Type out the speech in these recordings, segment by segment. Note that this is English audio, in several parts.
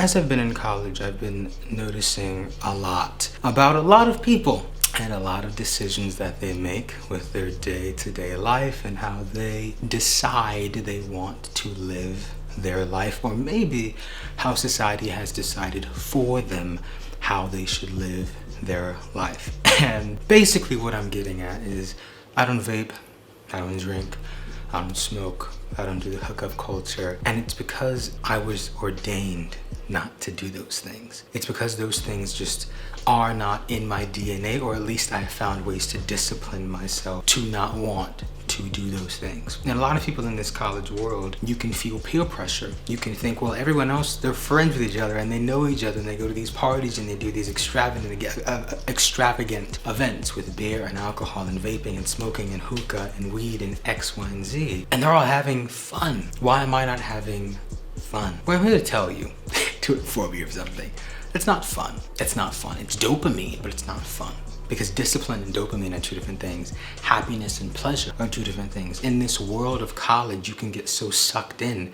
As I've been in college, I've been noticing a lot about a lot of people and a lot of decisions that they make with their day-to-day life and how they decide they want to live their life, or maybe how society has decided for them how they should live their life. And basically what I'm getting at is, I don't vape, I don't drink, I don't smoke, I don't do the hookup culture, and it's because I was ordained not to do those things. It's because those things just are not in my DNA, or at least I have found ways to discipline myself to not want to do those things. And a lot of people in this college world, you can feel peer pressure. You can think, well, everyone else, they're friends with each other and they know each other and they go to these parties and they do these extravagant events with beer and alcohol and vaping and smoking and hookah and weed and X, Y, and Z. And they're all having fun. Why am I not having fun? Well, I'm here to tell you, to inform you of something. It's not fun. It's not fun. It's dopamine, but it's not fun. Because discipline and dopamine are two different things. Happiness and pleasure are two different things. In this world of college, you can get so sucked in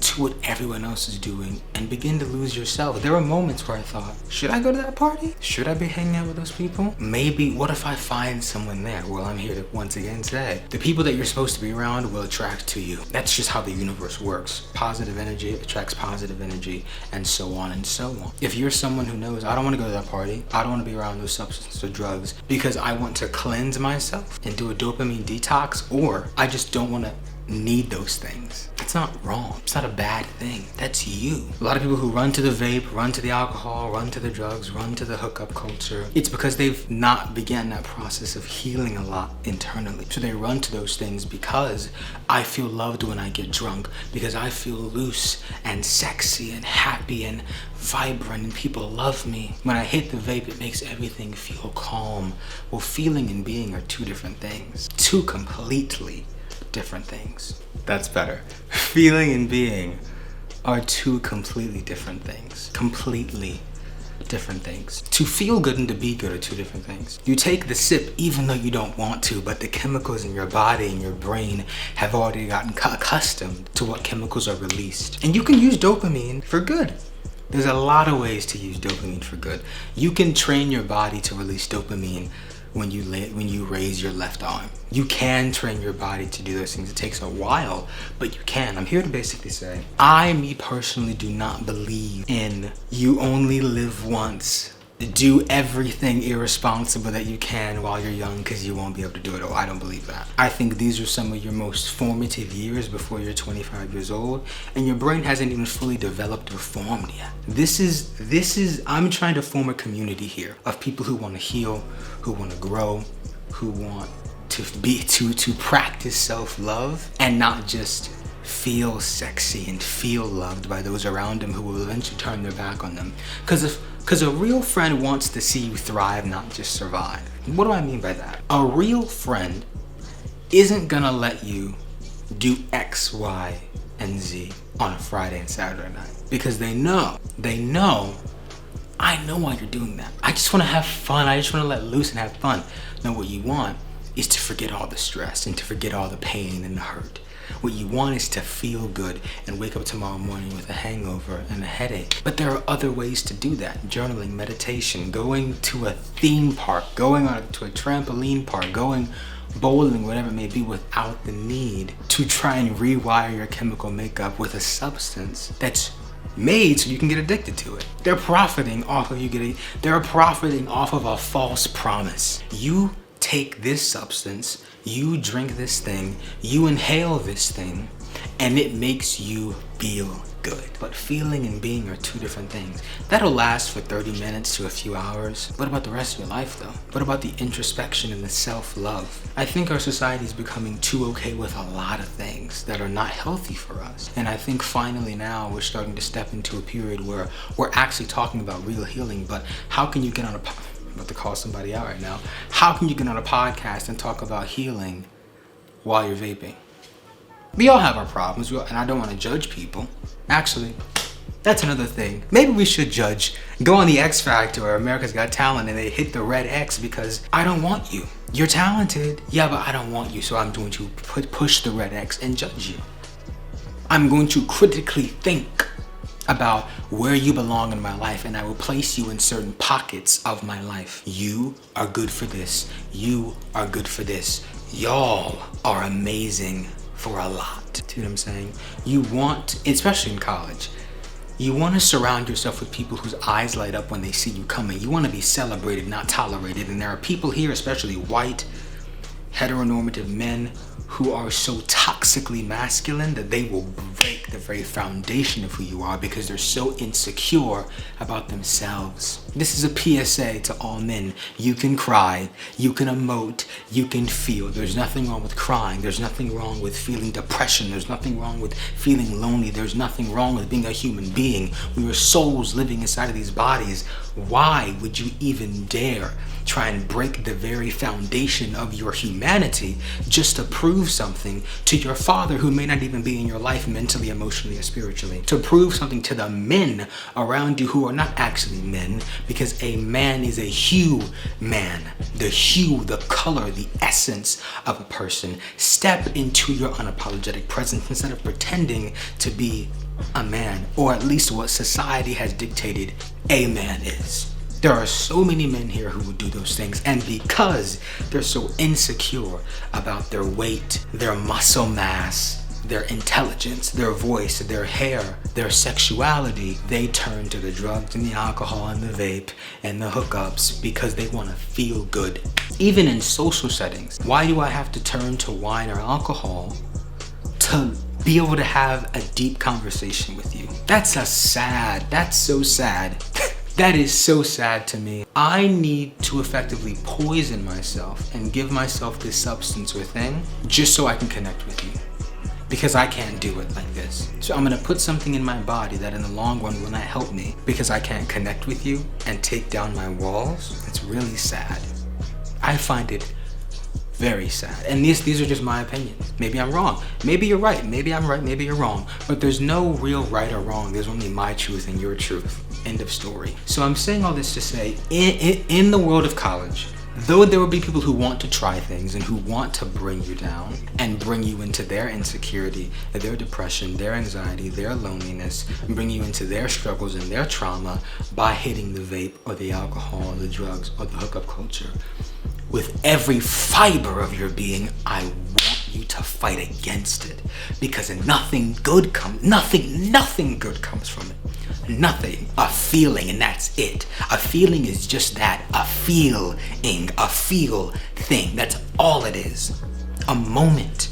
to what everyone else is doing and begin to lose yourself. There were moments where I thought, should I go to that party? Should I be hanging out with those people? Maybe, what if I find someone there? Well, I'm here to once again say, the people that you're supposed to be around will attract to you. That's just how the universe works. Positive energy attracts positive energy, and so on and so on. If you're someone who knows, I don't want to go to that party, I don't want to be around those substances or drugs because I want to cleanse myself and do a dopamine detox, or I just don't want to need those things. It's not wrong. It's not a bad thing. That's you. A lot of people who run to the vape, run to the alcohol, run to the drugs, run to the hookup culture, it's because they've not began that process of healing a lot internally. So they run to those things because I feel loved when I get drunk, because I feel loose and sexy and happy and vibrant and people love me. When I hit the vape, it makes everything feel calm. Well, feeling and being are two different things. Two completely different things. That's better. Feeling and being are two completely different things. Completely different things. To feel good and to be good are two different things. You take the sip even though you don't want to, but the chemicals in your body and your brain have already gotten accustomed to what chemicals are released. And you can use dopamine for good. There's a lot of ways to use dopamine for good. You can train your body to release dopamine when you raise your left arm. You can train your body to do those things. It takes a while, but you can. I'm here to basically say, me personally do not believe in you only live once. Do everything irresponsible that you can while you're young because you won't be able to do it. Oh, I don't believe that. I think these are some of your most formative years before you're 25 years old and your brain hasn't even fully developed or formed yet. I'm trying to form a community here of people who want to heal, who want to grow, who want to practice self-love and not just feel sexy and feel loved by those around them who will eventually turn their back on them. Because a real friend wants to see you thrive, not just survive. What do I mean by that? A real friend isn't gonna let you do X, Y, and Z on a Friday and Saturday night. Because they know, I know why you're doing that. I just wanna have fun. I just wanna let loose and have fun. Now what you want is to forget all the stress and to forget all the pain and the hurt. What you want is to feel good and wake up tomorrow morning with a hangover and a headache. But there are other ways to do that. Journaling, meditation, going to a theme park, going to a trampoline park, going bowling, whatever it may be, without the need to try and rewire your chemical makeup with a substance that's made so you can get addicted to it. They're profiting off of they're profiting off of a false promise. You take this substance, you drink this thing, you inhale this thing, and it makes you feel good. But feeling and being are two different things. That'll last for 30 minutes to a few hours. What about the rest of your life though? What about the introspection and the self-love? I think our society is becoming too okay with a lot of things that are not healthy for us. And I think finally now we're starting to step into a period where we're actually talking about real healing. But how can you get on I'm about to call somebody out right now. How can you get on a podcast and talk about healing while you're vaping? We all have our problems, and I don't want to judge people. Actually, that's another thing. Maybe we should judge. Go on the X Factor or America's Got Talent and they hit the red X because I don't want you. You're talented, yeah, but I don't want you, so I'm going to push the red X and judge you. I'm going to critically think about where you belong in my life, and I will place you in certain pockets of my life. You are good for this. You are good for this. Y'all are amazing for a lot. See what I'm saying? You want, especially in college, you want to surround yourself with people whose eyes light up when they see you coming. You want to be celebrated, not tolerated. And there are people here, especially white, heteronormative men, who are so toxically masculine that they will break the very foundation of who you are because they're so insecure about themselves. This is a PSA to all men. You can cry, you can emote, you can feel. There's nothing wrong with crying. There's nothing wrong with feeling depression. There's nothing wrong with feeling lonely. There's nothing wrong with being a human being. We are souls living inside of these bodies. Why would you even dare try and break the very foundation of your humanity just to prove something to your father who may not even be in your life mentally, emotionally, or spiritually? To prove something to the men around you who are not actually men, because a man is a hue man. The hue, the color, the essence of a person. Step into your unapologetic presence instead of pretending to be a man, or at least what society has dictated a man is. There are so many men here who would do those things, and because they're so insecure about their weight, their muscle mass, their intelligence, their voice, their hair, their sexuality, they turn to the drugs and the alcohol and the vape and the hookups because they want to feel good. Even in social settings, why do I have to turn to wine or alcohol to be able to have a deep conversation with you? That's so sad. That is so sad to me. I need to effectively poison myself and give myself this substance or thing just so I can connect with you. Because I can't do it like this. So I'm gonna put something in my body that in the long run will not help me because I can't connect with you and take down my walls. It's really sad. I find it very sad. And these are just my opinions. Maybe I'm wrong. Maybe you're right. Maybe I'm right. Maybe you're wrong. But there's no real right or wrong. There's only my truth and your truth. End of story. So I'm saying all this to say, in the world of college, though there will be people who want to try things and who want to bring you down and bring you into their insecurity, their depression, their anxiety, their loneliness, and bring you into their struggles and their trauma by hitting the vape or the alcohol or the drugs or the hookup culture, with every fiber of your being, I want you to fight against it, because nothing good comes from it. Nothing. A feeling, and that's it. A feeling is just that. A feeling. A feel thing. That's all it is. A moment.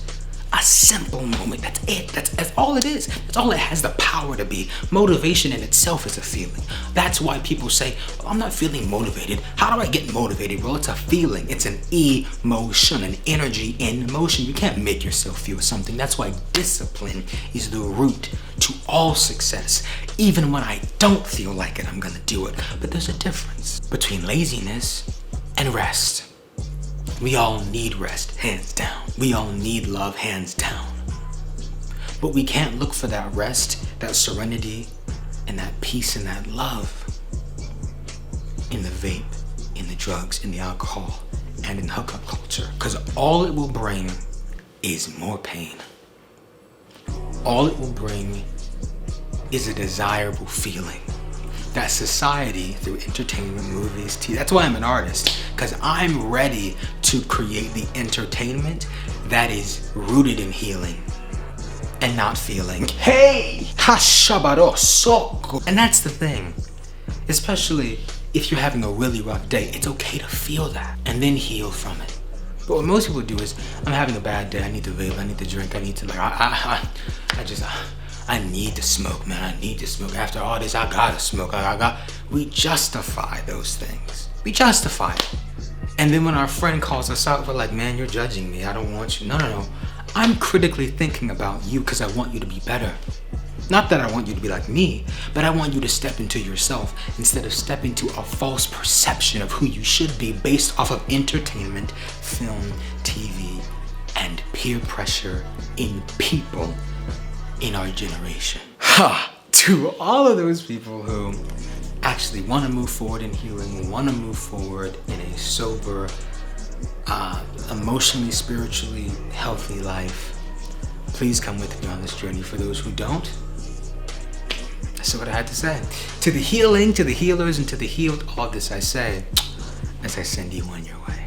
A simple moment. That's it. That's all it is. That's all it has the power to be. Motivation in itself is a feeling. That's why people say, well, I'm not feeling motivated. How do I get motivated? Well, it's a feeling. It's an emotion, an energy in motion. You can't make yourself feel something. That's why discipline is the root to all success. Even when I don't feel like it, I'm gonna do it. But there's a difference between laziness and rest. We all need rest, hands down. We all need love, hands down. But we can't look for that rest, that serenity, and that peace and that love in the vape, in the drugs, in the alcohol, and in hookup culture. Because all it will bring is more pain. All it will bring is a desirable feeling that society, through entertainment, movies, TV, that's why I'm an artist, because I'm ready to create the entertainment that is rooted in healing and not feeling. Hey! Hashabarosoko! And that's the thing, especially if you're having a really rough day, it's okay to feel that and then heal from it. But what most people do is, I'm having a bad day, I need to vape, I need to drink, I need to I need to smoke, man. I need to smoke. After all this, I gotta smoke. We justify those things. We justify it. And then when our friend calls us out, we're like, man, you're judging me. I don't want you. No. I'm critically thinking about you because I want you to be better. Not that I want you to be like me, but I want you to step into yourself instead of step into a false perception of who you should be based off of entertainment, film, TV, and peer pressure in people in our generation. To all of those people who actually want to move forward in healing, want to move forward in a sober, emotionally, spiritually healthy life, please come with me on this journey. For those who don't, That's what I had to say. To the healing, to the healers, and to the healed, all this I say as I send you on your way.